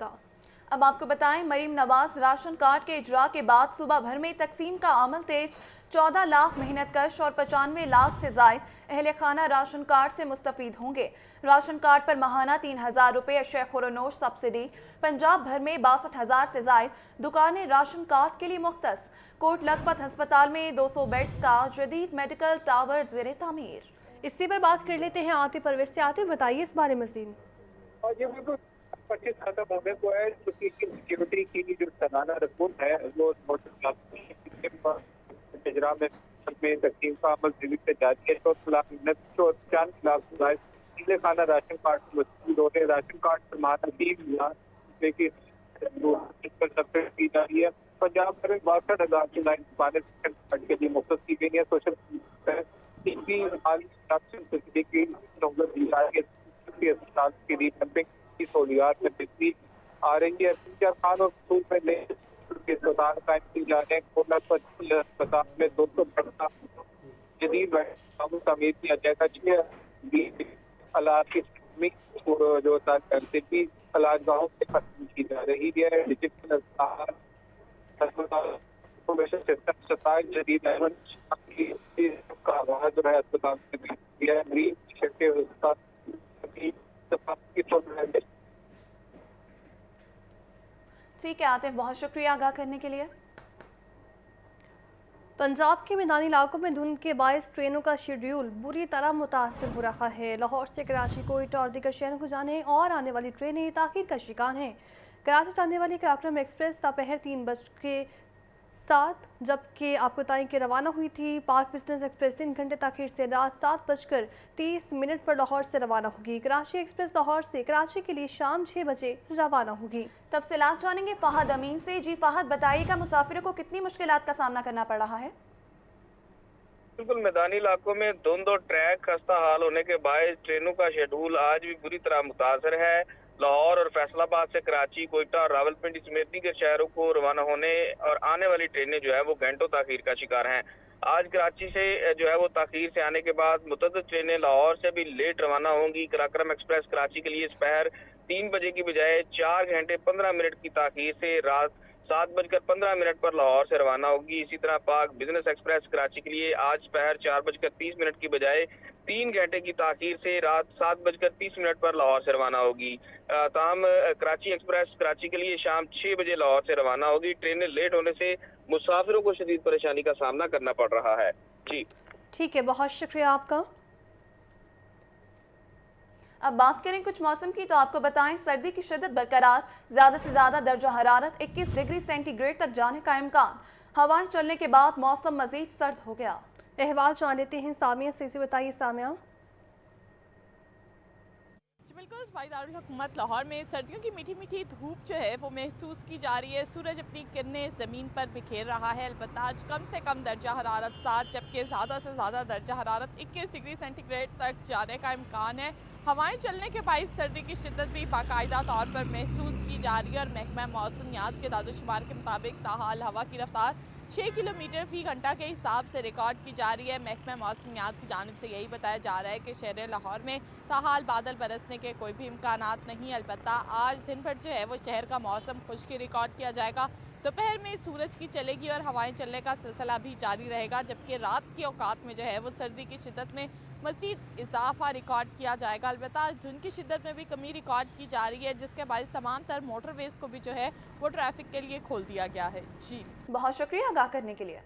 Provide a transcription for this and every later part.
आपका। अब आपको बताएं, मरीम नवाज राशन कार्ड के इजरा के बाद सुबह भर में तकसीम का अमल तेज। 14 लाख मेहनत कश और 95 लाख से जायद अहल खाना राशन कार्ड से मुस्तफीद होंगे। राशन कार्ड पर माहाना 3000 रुपये शेखोरनोश सब्सिडी। पंजाब भर में 62,000 से जायद दुकानें राशन कार्ड के लिए मुख्तस। कोट लखपत हस्पताल में 200 बेड्स का जदीद मेडिकल टावर ज़ेरे तामीर। इसी पर बात कर लेते हैं आतिफ परवेज से। आतिफ, बताइए इस बारे में मज़ीद। और ये बिल्कुल 25 खत्म होने को है। सिक्योरिटी की जो सालाना रिपोर्ट है वो इजरा में तकसीम का अमल तेजी से जारी है। 4 लाख पीले खाना राशन कार्ड मौजूद होने राशन कार्ड पर माना 3 लाख रुपए की सब्सिडी दी जा रही है। पंजाब भर में 62,000 की लाइन कार्ड के लिए मुफ्त की गई है। सोशल की सहूलत दी जा रही है। अस्पताल की रीडम्पिंग की सहूलियात में बेहतरी आ रही है। खान और स्कूल में नए अस्पताल कायम किए जा रहे हैं। कोट लखपत अस्पताल में 200 बेड का जदीद तमीर किया जाएगा। 6 इलाज की जो तिब्बी इलाजगाहों से खत्म की जा रही है। डिजिटल अस्पताल इंफॉर्मेशन जदीद का आगाज जो है अस्पताल में किया मरीज ठीक है आतिफ, बहुत शुक्रिया आगाह करने के लिए। पंजाब के मैदानी इलाकों में धुंध के बायस ट्रेनों का शेड्यूल बुरी तरह मुतासर हो रहा है। लाहौर से कराची, कोयटा और दीगर शहरों को जाने और आने वाली ट्रेनें ताख़ीर का शिकार हैं। कराची जाने वाली कराक्रम एक्सप्रेस दोपहर 3:07, जबकि आपको बताएं कि रवाना हुई थी। पाक बिजनेस एक्सप्रेस 3 घंटे ताख़ीर से रात 7:30 पर लाहौर से रवाना होगी। कराची एक्सप्रेस लाहौर से कराची के लिए शाम 6 बजे रवाना होगी। तफसीलात जानेंगे फ़हद अमीन से। जी फ़हद, बताइएगा मुसाफिरों को कितनी मुश्किलात का सामना करना पड़ रहा है? बिल्कुल, मैदानी इलाकों में धुंध और ट्रैक खस्ता हाल होने के बायस ट्रेनों का शेड्यूल आज भी बुरी तरह मुतासर है। लाहौर और फैसलाबाद से कराची, कोयटा और रावलपिंडी समेत दीगर शहरों को रवाना होने और आने वाली ट्रेनें जो है वो घंटों ताखीर का शिकार हैं। आज कराची से जो है वो ताखीर से आने के बाद मुतअद्दिद ट्रेनें लाहौर से भी लेट रवाना होंगी। कराक्रम एक्सप्रेस कराची के लिए दोपहर 3 बजे की बजाय 4 घंटे 15 मिनट की ताखीर से रात 7:15 पर लाहौर से रवाना होगी। इसी तरह पाक बिजनेस एक्सप्रेस कराची के लिए आज दोपहर 4:30 की बजाय 3 घंटे की ताखीर से रात 7:30 पर लाहौर से रवाना होगी। ताहम कराची एक्सप्रेस कराची के लिए शाम 6 बजे लाहौर से रवाना होगी। ट्रेनें लेट होने से मुसाफिरों को शदीद परेशानी का सामना करना पड़ रहा है। जी ठीक है, बहुत शुक्रिया आपका। अब बात करें कुछ मौसम की, तो आपको बताएं सर्दी की शिद्दत बरकरार। ज़्यादा से ज़्यादा दर्जा हरारत 21 डिग्री सेंटीग्रेड तक जाने का इम्कान। हवाएं चलने के बाद मौसम मजीद सर्द हो गया। अहवाल जान लेते हैं सामिया से। बताइए सामिया। बिल्कुल, भाईदारुल हुकूमत लाहौर में सर्दियों की मीठी मीठी धूप जो है वो महसूस की जा रही है। सूरज अपनी किरणें ज़मीन पर बिखेर रहा है। अलबत्ता आज कम से कम दर्जा हरारत 7 जबकि ज़्यादा से ज़्यादा दर्जा हरारत 21 डिग्री सेंटीग्रेड तक जाने का इम्कान है। हवाएं चलने के बायस सर्दी की शिद्दत भी बाकायदा तौर पर महसूस की जा रही है और महकमा मौसमियात के दादोशुमार के मुताबिक ताहाल हवा की रफ्तार 6 किलोमीटर फी घंटा के हिसाब से रिकॉर्ड की जा रही है। महकमा मौसमियात की जानिब से यही बताया जा रहा है कि शहर लाहौर में ताहाल बादल बरसने के कोई भी इम्कानात नहीं। अलबत्ता आज दिन भर जो है वो शहर का मौसम खुश्की रिकॉर्ड किया जाएगा। दोपहर में सूरज की चलेगी और हवाएं चलने का सिलसिला भी जारी रहेगा, जबकि रात के औकात में जो है वो सर्दी की शिद्दत में मज़ीद इजाफा रिकॉर्ड किया जाएगा। अलबत्ता आज धुंध की शिद्दत में भी कमी रिकॉर्ड की जा रही है, जिसके बायस तमाम तर मोटरवेज को भी जो है वो ट्रैफिक के लिए खोल दिया गया है। जी बहुत शुक्रिया आगाह करने के लिए।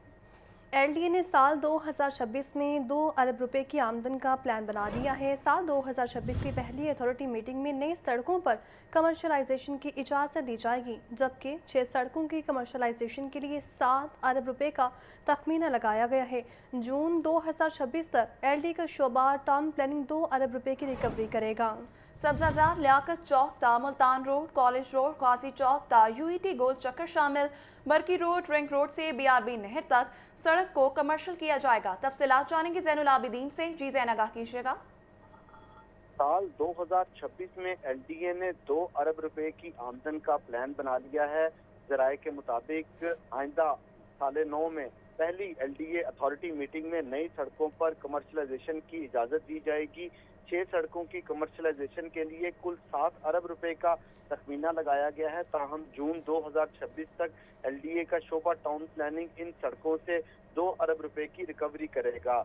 LDA ने साल 2026 में 2 अरब रुपए की आमदन का प्लान बना लिया है। साल 2026 की पहली अथॉरिटी मीटिंग में नई सड़कों पर कमर्शलाइजेशन की इजाज़त दी जाएगी, जबकि 6 सड़कों की कमर्शलाइजेशन के लिए 7 अरब रुपए का तखमीना लगाया गया है। जून 2026 तक LDA का शोबा टाउन प्लानिंग 2 अरब रुपए की रिकवरी करेगा। सब्जाजार, लियाकत चौक ता मुल्तान रोड, कॉलेज रोड, काजी चौक ता UET गोल चक्कर शामिल। बरकी रोड, रिंग रोड से BRB नहर तक सड़क को कमर्शियल किया जाएगा। तफसीलात जानेंगे ज़ैनुल आबिदीन से। जी ज़ैन, आगाह कीजिएगा। साल 2026 में LDA ने 2 अरब रुपए की आमदन का प्लान बना लिया है। ज़राए के मुताबिक आइंदा साल 9 में पहली LDA अथॉरिटी मीटिंग में नई सड़कों पर कमर्शलाइजेशन की इजाज़त दी जाएगी। 6 सड़कों की कमर्शलाइजेशन के लिए कुल 7 अरब रुपए का तखमीना लगाया गया है। ताहम जून 2026 तक LDA का शोबा टाउन प्लानिंग इन सड़कों से 2 अरब रुपए की रिकवरी करेगा।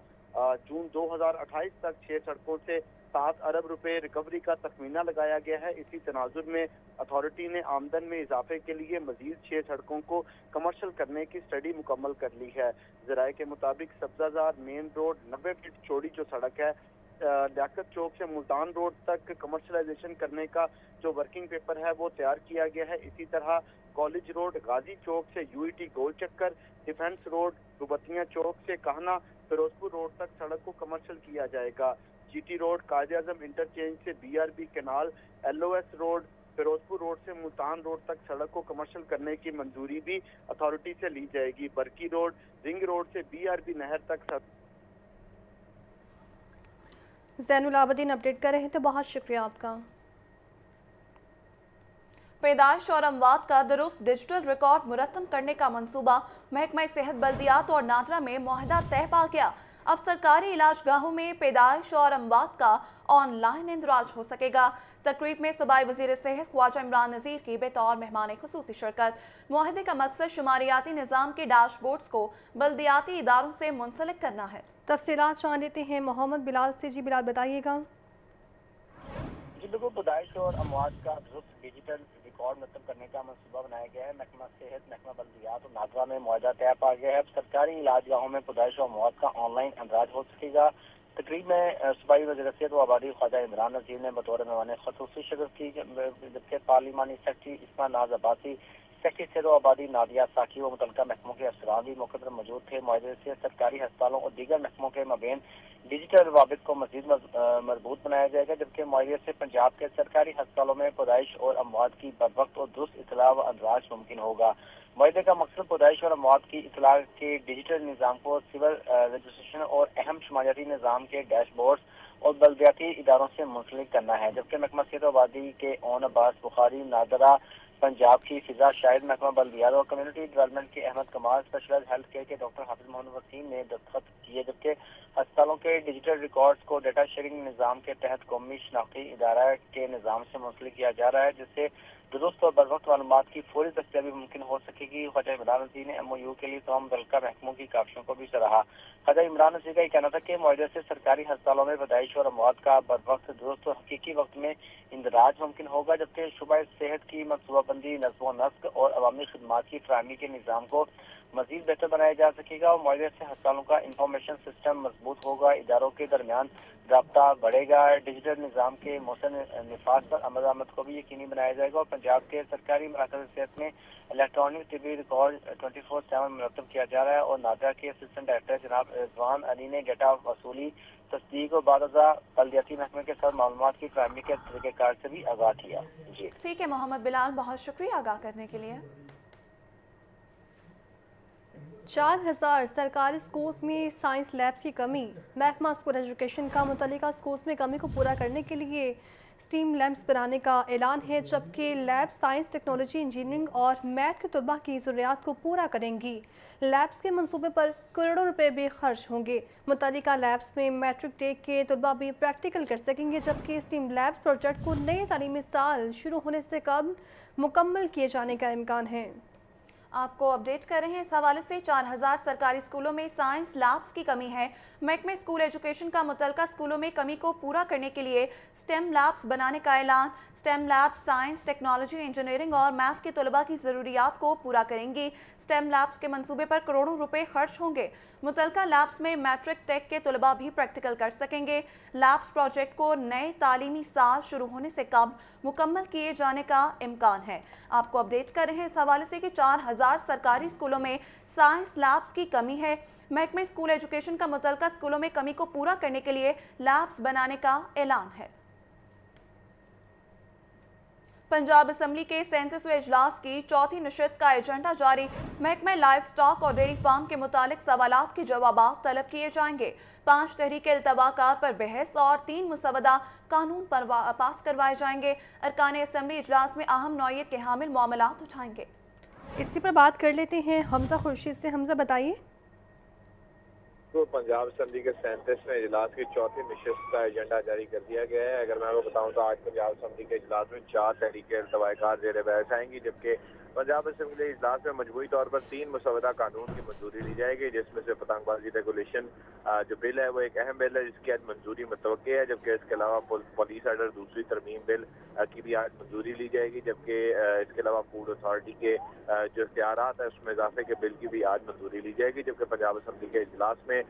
जून 2028 तक 6 सड़कों से 7 अरब रुपए रिकवरी का तखमीना लगाया गया है। इसी तनाजुर में अथॉरिटी ने आमदन में इजाफे के लिए मजीद 6 सड़कों को कमर्शल करने की स्टडी मुकम्मल कर ली है। ज़राए के मुताबिक सब्जाजार मेन रोड 90 फीट चौड़ी जो सड़क है लियाकत चौक से मुल्तान रोड तक कमर्शलाइजेशन करने का जो वर्किंग पेपर है वो तैयार किया गया है। इसी तरह कॉलेज रोड गाजी चौक से UET गोल चक्कर, डिफेंस रोड रुबतिया चौक से कहना फिरोजपुर रोड तक सड़क को कमर्शियल किया जाएगा। GT रोड कायद-ए-आज़म इंटरचेंज से BRB canal, LOS road Ferozepur road से मुल्तान रोड तक सड़क को कमर्शियल करने की मंजूरी भी अथॉरिटी से ली जाएगी। बरकी रोड रिंग रोड से BRB नहर तक ज़ैनुल आबदीन अपडेट कर रहे थे, बहुत शुक्रिया आपका। पैदाइश और अमवात का दुरुस्त डिजिटल रिकॉर्ड मुरत्तब करने का मंसूबा महकमा सेहत बल्दियात और नादरा में मुआहदा तय पा गया। अब सरकारी इलाज गाहों में पैदाइश और अमवात का ऑनलाइन इंदराज हो सकेगा। तकरीब में सूबाई वज़ीर सेहत ख्वाजा इमरान नज़ीर की बतौर मेहमान खुसूसी शिरकत। मुआहदे का मकसद शुमारियाती निज़ाम के डैशबोर्ड्स को बल्दियाती इदारों से मुंसलिक करना है। तफसीलात जान लेते हैं मोहम्मद बिलाल से। जी बिलाल, बताइएगा। जी बिल्कुल, पैदाइश और अमवात का दुरुस्त डिजिटल रिकॉर्ड मुरत्तब करने का मंसूबा बनाया गया है। महकमा सेहत, महकमा बल्दियात और नादरा में मुआहदा तय पा गया है। अब सरकारी इलाज गाहों में पैदाइश और अमवात का ऑनलाइन अंदाज हो सकेगा। तकरीब में सूबाई वज़ीर सेहत व आबादी ख्वाजा इमरान नज़ीर ने बतौर मेहमान खुसूसी शिरकत की, जबकि पार्लिमानी सेक्रेटरी इस्मा नाज अब्बासी, सेक्रेटरी सेहत व आबादी नादिया साकी व मुतल्लिका महकमों के अफसरान भी मौके पर मौजूद थे। मुआहदे से सरकारी अस्पतालों और दीगर महकमों के मबैन डिजिटल रवाबित को मज़ीद मजबूत बनाया जाएगा। जबकि मुआहदे से पंजाब के सरकारी अस्पतालों में पैदाइश और अमवात की बरवक्त और दुरुस्त इत्तला व अंदराज मुमकिन होगा। मुआहदे का मकसद पैदाइश और अमवात की इत्तला के डिजिटल निज़ाम को सिविल रजिस्ट्रेशन और अहम शुमारियाती निज़ाम के डैशबोर्ड और बल्दियाती इदारों से मुंसलिक करना है। जबकि महकमा सेहत व आबादी के ओन अब्बास बुखारी, नादरा पंजाब की फिजा शाहिद, महकमा बल्दियात और कम्युनिटी डेवलपमेंट के अहमद कमाल, स्पेशलाइज्ड हेल्थ केयर के डॉक्टर हाफिज मोहम्मद वसीम ने दस्तखत किए। जबकि अस्पतालों के डिजिटल रिकॉर्ड्स को डेटा शेयरिंग निज़ाम के तहत कौमी शनाख्ती इदारा के निज़ाम से मुंसलिक किया जा रहा है, जिससे दुरुस्त और बरवक्त मालूमात की फौरी दस्तयाबी मुमकिन हो सकेगी। ख्वाजा इमरान नज़ीर ने MOU के लिए तमाम मुतल्लिका महकमों की काविशों को भी सराहा। ख्वाजा इमरान नज़ीर का ये कहना था कि मुआहदे से सरकारी अस्पतालों में पैदाइश और अमवात का बरवक्त, दुरुस्त और हकीकी वक्त में इंदराज मुमकिन होगा। जबकि शुबा सेहत की मनसूबाबंदी, नज़्म व नस्क और अवामी खिदमात की फराहमी के निज़ाम को मजीद बेहतर बनाया जा सकेगा और मुआहदे से अस्पतालों का इंफॉर्मेशन सिस्टम मजबूत होगा, इदारों के दरमियान राब्ता बढ़ेगा। डिजिटल निज़ाम के मौसम निफाज पर अमल दरामद को भी यकीनी बनाया जाएगा और पंजाब के सरकारी मराकज़ सेहत में इलेक्ट्रॉनिक तिबी रिकॉर्ड 24/7 मुरत्तब किया जा रहा है। और नादरा के असिस्टेंट डायरेक्टर जनाब रिजवान अली ने डेटा वसूली, तस्दीक और बारजा बल्दियाती महकमे के साथ मालूमात की फराहमी के तरीक़ेकार से भी आगाह किया। जी ठीक है मोहम्मद बिलाल, बहुत शुक्रिया आगाह करने के लिए। 4000 सरकारी स्कूल्स में साइंस लैब्स की कमी। महकमा स्कूल एजुकेशन का मुतल्लिका स्कूल्स में कमी को पूरा करने के लिए स्टीम लैब्स बनाने का ऐलान है, जबकि लैब साइंस, टेक्नोलॉजी, इंजीनियरिंग और मैथ के तलबा की ज़रूरियात को पूरा करेंगी। लैब्स के मंसूबे पर करोड़ों रुपए भी खर्च होंगे। मुतल्लिका लैब्स में मैट्रिक टेक के तलबा भी प्रैक्टिकल कर सकेंगे, जबकि स्टीम लैब्स प्रोजेक्ट को नए तालीमी साल शुरू होने से कब मुकम्मल किए जाने का इम्कान है। आपको अपडेट कर रहे हैं इस हवाले से। 4000 सरकारी स्कूलों में साइंस लैब्स की कमी है। महकमे स्कूल एजुकेशन का मुतल्लिका स्कूलों में कमी को पूरा करने के लिए स्टेम लैब्स बनाने का ऐलान। Stem labs science, technology, engineering और मैथ के तलबा की ज़रूरियात को पूरा करेंगी। स्टेम लैब्स के मंसूबे पर करोड़ों रुपए खर्च होंगे। मुतल्लिका लैब्स में मैट्रिक टेक के तलबा भी प्रैक्टिकल कर सकेंगे। लैब्स प्रोजेक्ट को नए तालीमी साल शुरू होने से कब मुकम्मल किए जाने का इम्कान है। आपको अपडेट कर रहे हैं इस हवाले से कि 4000 सरकारी स्कूलों में साइंस लैब्स की कमी है। महकमे स्कूल एजुकेशन का मुतल्लिका स्कूलों में कमी को पूरा करने के लिए लैब्स बनाने का ऐलान है। पंजाब असम्बली के 37वें इजलास की चौथी नशिस्त का एजेंडा जारी। महकमे लाइव स्टॉक और डेयरी फार्म के मुतालिक सवालात के जवाबात तलब किए जाएंगे। 5 तहरीक इल्तवाकार पर बहस और 3 मुसवदा कानून पर पास करवाए जाएंगे। अरकान असम्बली इजलास में अहम नौयत के हामिल मामलात उठाएंगे। इसी पर बात कर लेते हैं हमजा खुर्शीद से। हमजा, बताइए। तो पंजाब असम्बली के 37वें इजलास की चौथी नशस्त का एजेंडा जारी कर दिया गया है। अगर मैं आपको बताऊं तो आज पंजाब असम्बली के इजलास में 4 तहरीकें इल्तवाकार ज़ेर बहस आएंगी, जबकि पंजाब असम्बली के इजलास में मजमूई तौर पर 3 मसवदा कानून की मंजूरी ली जाएगी, जिसमें से पतंगबाजी रेगुलेशन जो बिल है वो एक अहम बिल है जिसकी आज मंजूरी मुतवक्की है, जबकि इसके अलावा पुलिस आर्डर दूसरी तरमीम बिल की भी आज मंजूरी ली जाएगी, जबकि इसके अलावा फूड अथॉरिटी के जो इख्तियारात है उसमें इजाफे के बिल की भी आज मंजूरी ली जाएगी। जबकि पंजाब असम्बली के इजलास में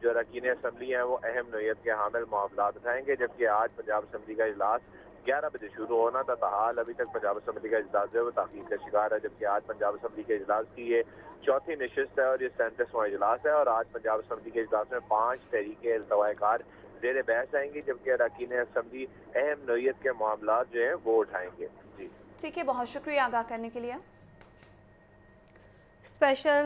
जो अरकान असम्बली हैं वो अहम नोयत के हामिल मामलात उठाएंगे, जबकि आज पंजाब असम्बली का इजलास 11 बजे शुरू होना था। ताहाल अभी तक पंजाब असम्बली का इजलास जो है वो ताख़ीर का शिकार है, जबकि आज पंजाब असम्बली के इजलास की ये चौथी नशस्त है और ये 37वां इजलास है। और आज पंजाब असम्बली के इजलास में 5 तहरीकें इल्तवाकार ज़ेर बहस आएंगी, जबकि अरकान असम्बली अहम नोयत के मामलात जो हैं वो उठाएंगे। जी ठीक है, बहुत शुक्रिया आगाह करने के लिए। Special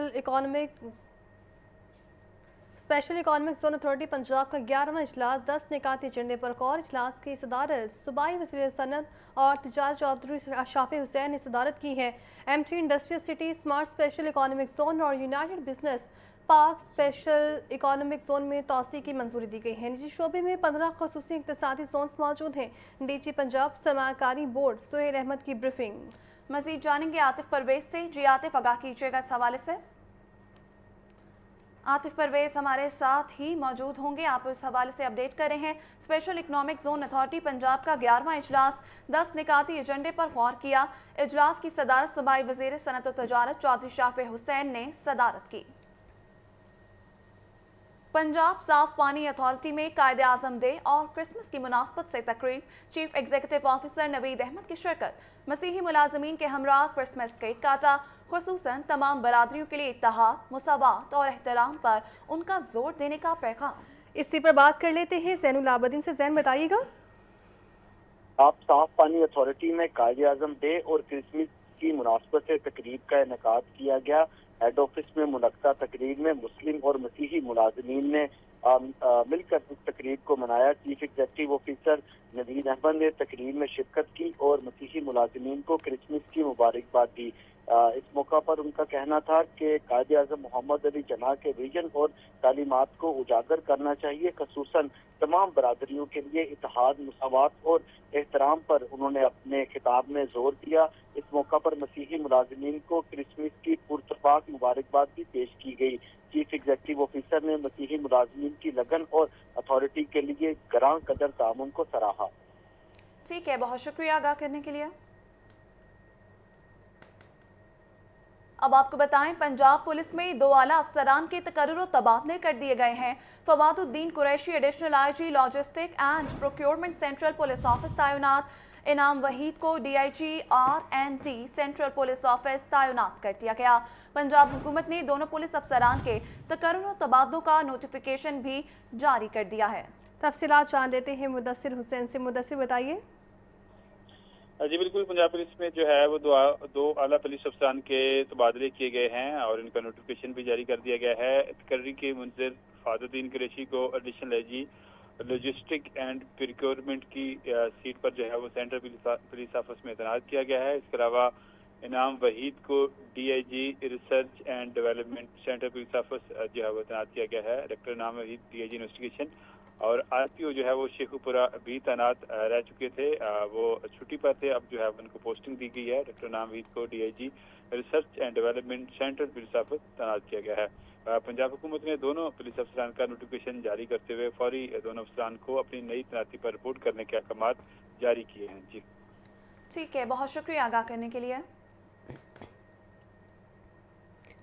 economic zone authority Punjab का 11वां इजलास 10 निकाती एजेंडे पर गौर। इजलास की सदारत सूबाई वज़ीर सनत और तिजारत चौधरी शाफी हुसैन ने सदारत की है। M3 industrial city, smart special economic zone और united business park special economic zone में तोसी की मंजूरी दी गई है। निजी शोबे में 15 खसूसी इक़्तिसादी जोन मौजूद हैं। DG पंजाब सरमाकारी बोर्ड सुहेल अहमद की ब्रीफिंग। मजीद जानेंगे आतिफ परवेज से। जी आतिफ, आगाह कीजिएगा इस हवाले से। आतिफ परवेज हमारे साथ ही मौजूद होंगे, आप इस हवाले से अपडेट कर रहे हैं। Special economic zone authority Punjab का 11वां इजलास 10 निकाती एजेंडे पर गौर किया। इजलास की सदारत सूबाई वज़ीर सनत और तजारत चौधरी शाफी हुसैन ने सदारत की। पंजाब साफ पानी अथॉरिटी में कायदे आज़म डे और क्रिसमस की मुनासबत से तकरीब। Chief executive officer Naveed Ahmed की शिरकत। मसीही मुलाजमीन के हमरा क्रिसमस केक काटा। खुसूसन तमाम बरादरियों के लिए इत्तेहाद, मुसावात और एहतराम पर उनका जोर देने का पैगाम। इसी पर बात कर लेते हैं ज़ैनुल आबदीन से। ज़ैन, बताइएगा। आप साफ पानी अथॉरिटी में कायदे आज़म डे और क्रिसमस की मुनासबत से तकरीब का इनेकाद किया गया। हेड ऑफिस में मुनक्का तकरीब में मुस्लिम और मसीही मुलाजमीन ने मिलकर इस तकरीब को मनाया। Chief executive officer Naveed Ahmed ने तकरीब में शिरकत की और मसीही मुलाजमीन को क्रिसमस की मुबारकबाद दी। इस मौका पर उनका कहना था कि कायदे आज़म मोहम्मद अली जना के विजन और तालीमात को उजागर करना चाहिए। खसूसन तमाम बरादरियों के लिए इत्तेहाद, मुसावात और एहतराम पर उन्होंने अपने खिताब में जोर दिया। इस मौका पर मसीही मुलाजमीन को क्रिसमस की पुरतपाक मुबारकबाद भी पेश की गई। चीफ एग्जीक्यूटिव ऑफिसर ने मसीही मुलाजमीन की लगन और अथॉरिटी के लिए गरां कदर तामुन को सराहा। ठीक है, बहुत शुक्रिया आगाह करने के लिए। अब आपको बताएं, पंजाब पुलिस में 2 आला अफसरान के तकर्रुर और तबादले कर दिए गए हैं। Fawaduddin Qureshi additional IG logistic and procurement central police office तैनात। इनाम वहीद को DIG R&D central police office तैनात कर दिया गया। पंजाब हुकूमत ने दोनों पुलिस अफसरान के तकर्रुर और तबादलों का नोटिफिकेशन भी जारी कर दिया है। तफसीलात जान लेते हैं मुदस्सिर हुसैन से। मुदस्सिर, बताइए। जी बिल्कुल, पंजाब पुलिस में जो है वो दो आला पुलिस अफसरान के तबादले किए गए हैं और इनका नोटिफिकेशन भी जारी कर दिया गया है। तकर्री के मुंजिर फवादुद्दीन कुरैशी को additional IG logistic and procurement की सीट पर जो है वो सेंट्रल पुलिस ऑफिस में तैनात किया गया है। इसके अलावा इनाम वहीद को DIG research and development central police office जो है वो तैनात किया गया है। डायरेक्टर इनाम वहीद DIG इन्वेस्टिगेशन और RPO जो है वो शेखुपुरा भी तैनात रह चुके थे, वो छुट्टी पर थे, अब जो है उनको पोस्टिंग दी गई है। डॉक्टर इनाम वहीद को DIG research and development central police office तैनात किया गया है। पंजाब हुकूमत ने दोनों पुलिस अफसरान का नोटिफिकेशन जारी करते हुए फौरी दोनों अफसरान को अपनी नई तैनाती पर रिपोर्ट करने के अहकाम जारी किए हैं। जी ठीक है, बहुत शुक्रिया आगाह करने के लिए।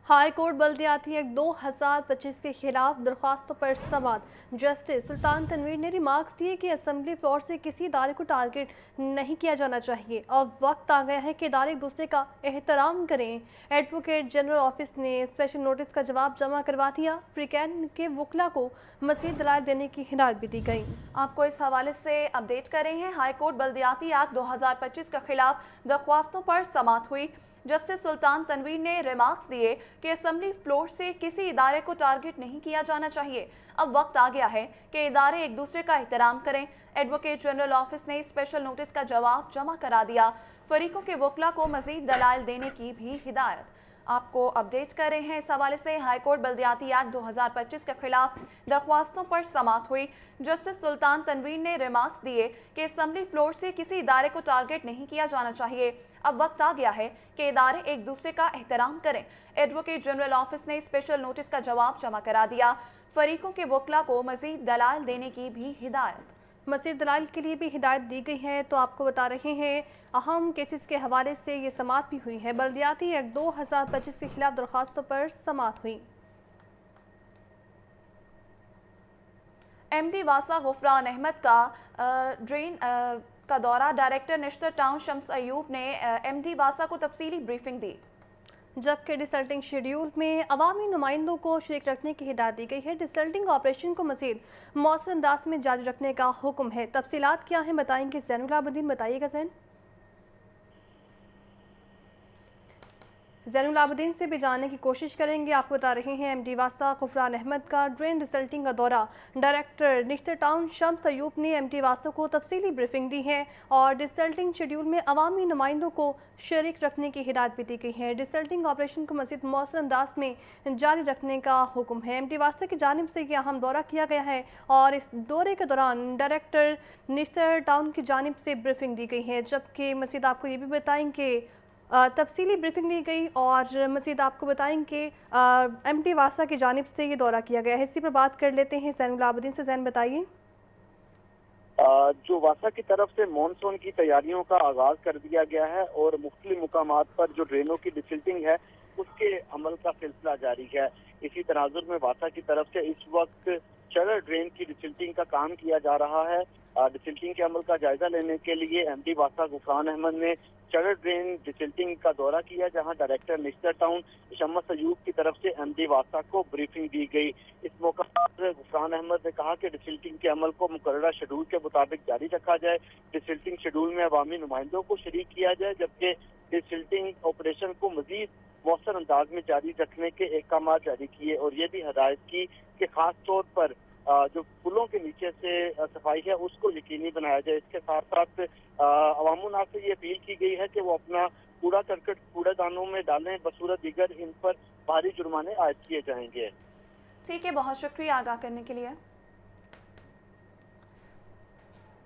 हाई कोर्ट बल्दियाती एक्ट 2025 के खिलाफ दरख्वास्तों पर समाअत। जस्टिस सुल्तान तनवीर ने रिमार्क्स दिए कि असेंबली फ्लोर से किसी इदारे को टारगेट नहीं किया जाना चाहिए। अब वक्त आ गया है कि इदारे एक दूसरे का एहतराम करें। एडवोकेट जनरल ऑफिस ने स्पेशल नोटिस का जवाब जमा करवा दिया। फ्रीकैन के वकला को मज़ीद दलाइल देने की हिदायत भी दी गई। आपको इस हवाले से अपडेट कर रहे हैं। हाई कोर्ट बल्दियाती एक्ट 2025 के खिलाफ दरख्वास्तों पर समाअत हुई। जस्टिस सुल्तान तनवीर ने रिमार्क्स दिए कि असेंबली फ्लोर से किसी इदारे को टारगेट नहीं किया जाना चाहिए। अब वक्त आ गया है कि इदारे एक दूसरे का एहतराम करें। एडवोकेट जनरल ऑफिस ने स्पेशल नोटिस का जवाब जमा करा दिया। फरीकों के वकला को मजीद दलाइल देने की भी हिदायत। آپ کو اپڈیٹ کر رہے ہیں۔ اس حوالے سے ہائی کورٹ بلدیاتی ایکٹ 2025 کے خلاف درخواستوں پر سماعت ہوئی۔ جسٹس سلطان تنویر نے ریمارکس دیے کہ اسمبلی فلور سے کسی ادارے کو ٹارگٹ نہیں کیا جانا چاہیے۔ اب وقت آ گیا ہے کہ ادارے ایک دوسرے کا احترام کریں۔ ایڈوکیٹ جنرل آفس نے اسپیشل نوٹس کا جواب جمع کرا دیا۔ فریقوں کے وکلا کو مزید دلائل دینے کی بھی ہدایت۔ مزید دلائل کے لیے بھی ہدایت دی گئی ہے، تو آپ کو بتا رہے ہیں اہم کیسز کے حوالے سے یہ سماعت بھی ہوئی ہے۔ بلدیاتی ایکٹ 2025 کے خلاف درخواستوں پر سماعت ہوئی۔ ایم ڈی واسا غفران احمد کا ڈرین کا دورہ۔ ڈائریکٹر نشتر ٹاؤن شمس ایوب نے ایم ڈی واسا کو تفصیلی بریفنگ دی، جبکہ ڈسلٹنگ شیڈیول میں عوامی نمائندوں کو شریک رکھنے کی ہدایت دی گئی ہے۔ ڈسلٹنگ آپریشن کو مزید مؤثر انداز میں جاری رکھنے کا حکم ہے۔ تفصیلات کیا ہیں بتائیں گے زین العابدین۔ بتائیے گا زین۔ زین العابدین سے بھی جاننے کی کوشش کریں گے۔ آپ بتا رہے ہیں ایم ڈی واسا غفران احمد کا ڈرین ڈسلٹنگ کا دورہ۔ ڈائریکٹر نشتر ٹاؤن شمس ایوب نے ایم ڈی واسا کو تفصیلی بریفنگ دی ہے اور ڈسلٹنگ شیڈیول میں عوامی نمائندوں کو شریک رکھنے کی ہدایت بھی دی گئی ہے۔ ڈسلٹنگ آپریشن کو مزید مؤثر انداز میں جاری رکھنے کا حکم ہے۔ ایم ڈی واسا کی جانب سے یہ اہم دورہ کیا گیا ہے اور اس دورے کے دوران ڈائریکٹر نشتر ٹاؤن کی جانب سے بریفنگ دی گئی ہے، جبکہ مزید آپ کو یہ بھی بتائیں کہ تفصیلی بریفنگ دی گئی اور مزید آپ کو بتائیں کہ ایم ڈی واسا کی جانب سے یہ دورہ کیا گیا ہے۔ اسی پر بات کر لیتے ہیں زین العابدین سے۔ زین بتائیے۔ جو واسا کی طرف سے مانسون کی تیاریوں کا آغاز کر دیا گیا ہے اور مختلف مقامات پر جو ڈرینوں کی ڈسلٹنگ ہے اس کے عمل کا سلسلہ جاری ہے۔ اسی تناظر میں واسا کی طرف سے اس وقت چڑر ڈرین کی ڈسلٹنگ کا کام کیا جا رہا ہے۔ ڈسلٹنگ کے عمل کا جائزہ لینے کے لیے ایم ڈی واسا غفران احمد نے چڑر ڈرین ڈسلٹنگ کا دورہ کیا، جہاں ڈائریکٹر نشتر ٹاؤن شمس ایوب کی طرف سے ایم ڈی واسا کو بریفنگ دی گئی۔ اس موقع پر غفران احمد نے کہا کہ ڈسلٹنگ کے عمل کو مقررہ شیڈول کے مطابق جاری رکھا جائے، ڈسلٹنگ شیڈول میں عوامی نمائندوں کو شریک کیا جائے، جبکہ ڈسلٹنگ آپریشن کو مزید مؤثر انداز میں جاری رکھنے کے احکامات جاری کیے اور یہ بھی ہدایت کی کہ خاص طور پر جو پلوں کے نیچے سے صفائی ہے اس کو یقینی بنایا جائے۔ اس کے ساتھ ساتھ عوام الناس سے یہ اپیل کی گئی ہے کہ وہ اپنا کوڑا کرکٹ کوڑے دانوں میں ڈالیں، بصورت دیگر ان پر بھاری جرمانے عائد کیے جائیں گے۔ ٹھیک ہے، بہت شکریہ آگاہ کرنے کے لیے۔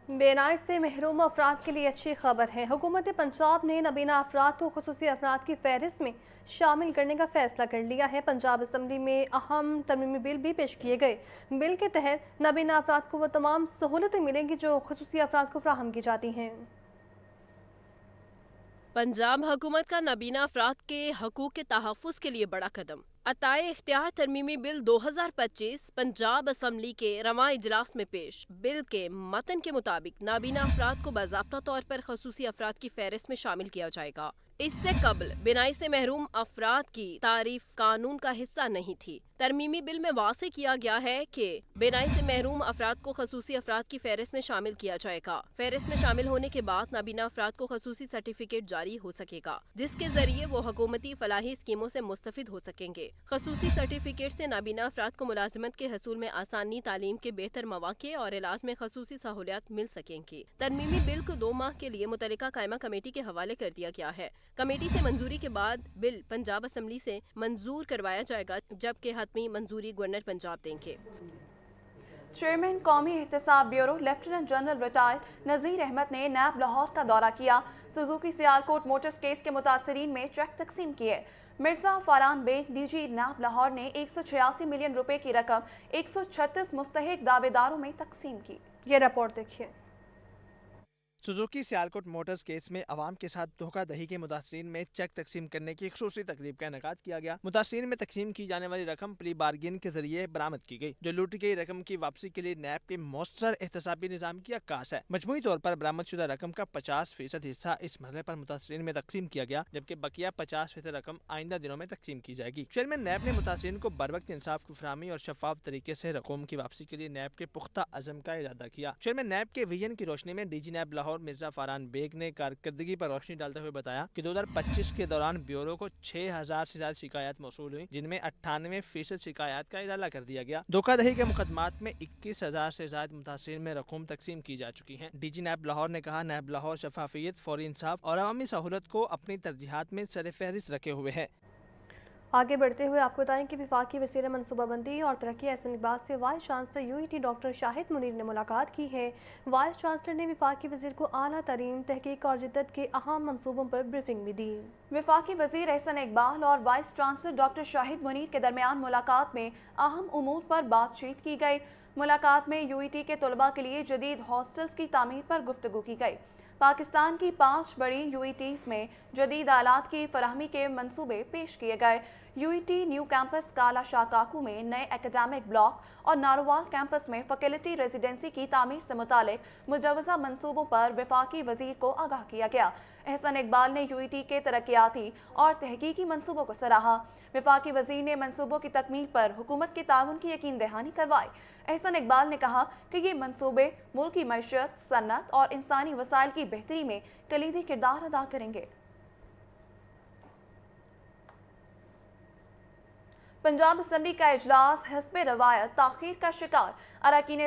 بینائی سے محروم افراد کے لیے اچھی خبر ہے۔ حکومت پنجاب نے نابینا افراد کو خصوصی افراد کی فہرست میں شامل کرنے کا فیصلہ کر لیا ہے۔ پنجاب اسمبلی میں اہم ترمیمی بل بھی پیش کیے گئے۔ بل کے تحت نابینا افراد کو وہ تمام سہولتیں ملیں گی جو خصوصی افراد کو فراہم کی جاتی ہیں۔ پنجاب حکومت کا نابینا افراد کے حقوق کے تحفظ کے لیے بڑا قدم۔ عطائے اختیار ترمیمی بل 2025 پنجاب اسمبلی کے رواں اجلاس میں پیش۔ بل کے متن کے مطابق نابینا افراد کو باضابطہ طور پر خصوصی افراد کی فہرست میں شامل کیا جائے گا۔ اس سے قبل بینائی سے محروم افراد کی تعریف قانون کا حصہ نہیں تھی۔ ترمیمی بل میں واضح کیا گیا ہے کہ بینائی سے محروم افراد کو خصوصی افراد کی فہرست میں شامل کیا جائے گا۔ فہرست میں شامل ہونے کے بعد نابینا افراد کو خصوصی سرٹیفکیٹ جاری ہو سکے گا، جس کے ذریعے وہ حکومتی فلاحی اسکیموں سے مستفید ہو سکیں گے۔ خصوصی سرٹیفکیٹ سے نابینا افراد کو ملازمت کے حصول میں آسانی، تعلیم کے بہتر مواقع اور علاج میں خصوصی سہولیات مل سکیں گی۔ ترمیمی بل کو 2 ماہ کے لیے متعلقہ قائمہ کمیٹی کے حوالے کر دیا گیا ہے۔ کمیٹی سے منظوری کے بعد بل پنجاب اسمبلی سے منظور کروایا جائے گا، جبکہ حتمی منظوری گورنر پنجاب دیں گے۔ چیئرمین قومی احتساب bureau lieutenant general retired Nazir Ahmed نے نیب لاہور کا دورہ کیا۔ سوزوکی سیالکوٹ موٹرز کیس کے متاثرین میں چیک تقسیم کیے۔ Mirza Faran Baig D G NAB Lahore نے 186 ملین روپے کی رقم 136 مستحق دعوے داروں میں تقسیم کی۔ یہ رپورٹ دیکھیے۔ سوزوکی سیالکوٹ موٹرز کیس میں عوام کے ساتھ دھوکہ دہی کے متاثرین میں چیک تقسیم کرنے کی خصوصی تقریب کا انعقاد کیا گیا۔ متاثرین میں تقسیم کی جانے والی رقم پری بارگین کے ذریعے برآمد کی گئی، جو لوٹی گئی رقم کی واپسی کے لیے نیب کے مؤثر احتسابی نظام کی عکاس ہے۔ مجموعی طور پر برآمد شدہ رقم کا 50% حصہ اس مرحلے پر متاثرین میں تقسیم کیا گیا، جبکہ بقیہ 50% رقم آئندہ دنوں میں تقسیم کی جائے گی۔ چیئرمین نیب نے متاثرین کو بروقت انصاف کی فراہمی اور شفاف طریقے سے رقوم کی واپسی کے لیے نیب کے پختہ عزم کا اعادہ کیا۔ چیئرمین نیب کے ویژن کی روشنی میں D G NAB Lahore Mirza Faran Baig نے کارکردگی پر روشنی ڈالتے ہوئے بتایا کہ 2025 کے دوران بیورو کو 6000 سے زیادہ شکایات موصول ہوئی، جن میں 98% شکایات کا ازالہ کر دیا گیا۔ دھوکہ دہی کے مقدمات میں 21000 سے زائد متاثرین میں رقوم تقسیم کی جا چکی ہیں۔ ڈی جی نیب لاہور نے کہا، نیب لاہور شفافیت، فوری انصاف اور عوامی سہولت کو اپنی ترجیحات میں سر فہرست رکھے ہوئے ہے۔ आगे बढ़ते हुए आपको बताएं कि वफाकी वज़ीर मनसूबाबंदी और तरक्की एहसन इकबाल से vice chancellor UET doctor Shahid Munir ने मुलाकात की है। वाइस चांसलर ने वफाकी वज़ीर को आला तरीन तहकीक और जिद्दत के अहम मंसूबों पर ब्रीफिंग भी दी। वफाकी वज़ीर एहसन इकबाल और vice chancellor doctor Shahid Munir के दरमियान मुलाकात में अहम उमूर पर बातचीत की गई। मुलाकात में यूईटी के तलबा के लिए जदीद हॉस्टल्स की तामीर पर गुफ्तगू की गई। पाकिस्तान की 5 बड़ी यूईटीज़ में जदीद आलात की फराहमी के मंसूबे पेश किए गए। यूईटी न्यू कैंपस काला शाह काकू में नए एकेडमिक ब्लॉक और नारोवाल कैंपस में फैकल्टी रेजिडेंसी की तामीर से मुतालिक मुजवजा मंसूबों पर वफाकी वज़ीर को आगाह किया गया। एहसन इकबाल ने यूईटी के तरक्याती और तहकीकी मंसूबों को सराहा। वफाकी वज़ीर ने मंसूबों की तकमील पर हुकूमत के ताउन की यकीन दहानी करवाई। एहसन इकबाल ने कहा कि ये मंसूबे मुल्क की मैशत, सन्नत और इंसानी वसाइल की बेहतरी में कलीदी किरदार अदा करेंगे। पंजाब असम्बली का इजलास हस्बे रवायत ताखीर का शिकार। अरकान